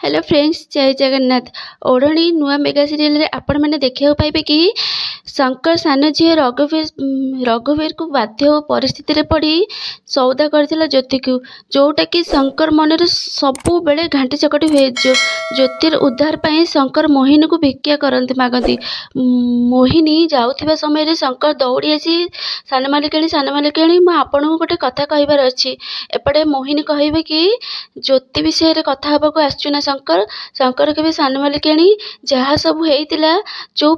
Hello friends, जय जगन्नाथ। ओढ़णी नुआ mega serial रे आपण मैंने देखा पाइबे कि शंकर सान झी रघुवीर को बाध्य परिस्थिति रे पड़ी सौदा करथिला ज्योति को, जोटा कि शंकर मन रे सबु बेले घांटी चकटी हुए। ज्योतिर उद्धार पाई शंकर मोहिनी को भिक्षा करंती मागती। मोहिनी जाउथिबा समय रे शंकर दौड़ी आसी सान मालिकाणी मैं आपन को गोटे कथा कहबार अछि। एपटे मोहिनी कहबे कि ज्योति विषय रे कथा हबा को आसछु ना शंकर के सान मालिकाणी जहाँ सब होइतिला जो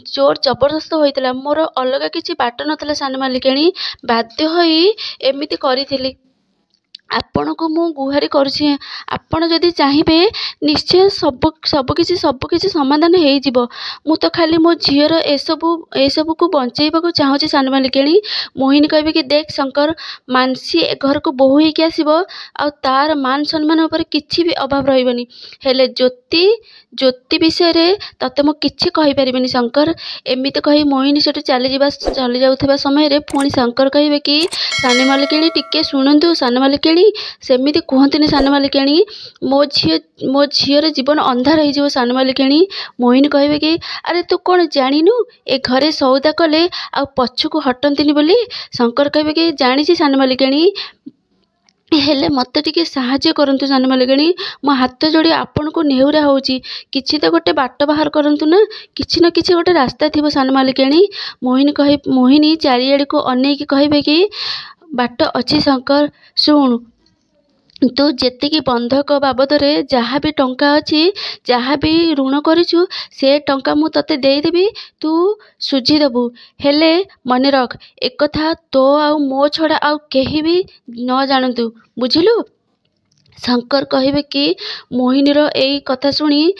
जोर जबरदस्त होइतिला, मोर अलग किछि बाट नथिला। सान मालिकाणी बाध्य होई एमिति करिथिली। आपण को मु गुहारी करुछि, आपण जदि चाहिए निश्चय सब किछि समाधान हो जिवो। मु तो खाली मो झीर एसबू को बंचेबा को चाहूँ। सान मालिकाणी मोहिनी कहबे कि देख शंकर, मानसी घर को बोहू होइके आसीबो आ तार मान सम्मान ऊपर किछि भी अभाव रहिबनी। हेले ज्योति विषय रे तते मु किछि कहि परिबेनी शंकर। एमिति कहि मोहिनी सेठु चली जाउथबा समय रे पुणी शंकर कहबे कि सान मालिकाणी टिके शुणंतु। सान मालिकाणी सेमिति कहतनी सान मालिकाणी, मो झीर जीवन अंधार हो। सान मालिकाणी मोहिनी कहबे कि अरे तू कौन जानिनु ए घरे सौदा कले आ पछकु हटंतिनी बोली। शंकर कहबे कि जानिछि सान मालिकाणी, हेले मते टिके साहाଯ୍य करंतु सान मालिकाणी। मो हाथ जोड़ी आपण को नेहुरा होउची, किछि तो गोटे बाट बाहर करंतु ना, किछि ना किछि गोटे रास्ता थिबो सान मालिकाणी। मोहिनी चारिआड को अनेक कहबे कि बाट अछि शंकर, शुण तू जेतिकी बंधक बाबद रे जहाँ भी टंका अच्छी, जहाँ भी ऋण करिछु से टंका मु तते देदेवी, तू सुझी देबू। हेले मन रख एक कथा, तो आउ मो छड़ा आउ केही भी न जानतु, बुझिलु। शंकर कहबे कि मोहिनी रो एई कथा सुनी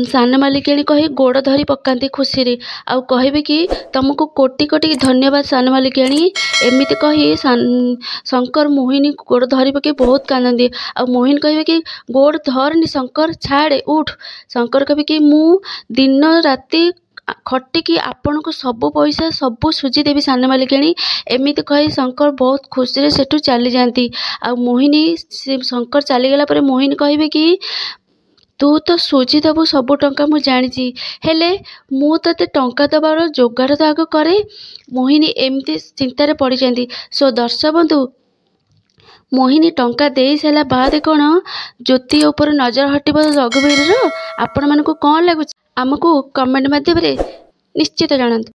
सान मालिकाणी कही गोड़ धरी पकांती खुशी रे, आउ कहबे कि तुमको कोटि कोटि धन्यवाद सान मालिकाणी। एमिति कही शंकर मोहिनी गोड़ धरी पके बहुत कांदती। आ मोहिनी कहबे कि गोड़ धरनी शंकर, छाड़े उठ। शंकर कहबे कि मु दिन राति खटिकी आपण को सबू पैसा सबू सुझी देवी सान मालिकाणी। एमिति कही शंकर बहुत खुशी रे सेठू चली जाती। आ मोहिनी शंकर चलीगला पर मोहिनी कहबे कि तू तो सुझी देबू सबू टंका मु जानिछि, हेले मु तते टंका दबार जोगाड़ तो आग करे। मोहिनी एमती चिंतार पड़ जाती। सो दर्शक बंधु, मोहिनी टंका दे सारा बाद कौन ज्योति ऊपर नजर हटिब रघुवीर। आपण मानकु कौन लगुच आमको कमेंट माध्यम रे निश्चित जणांतु।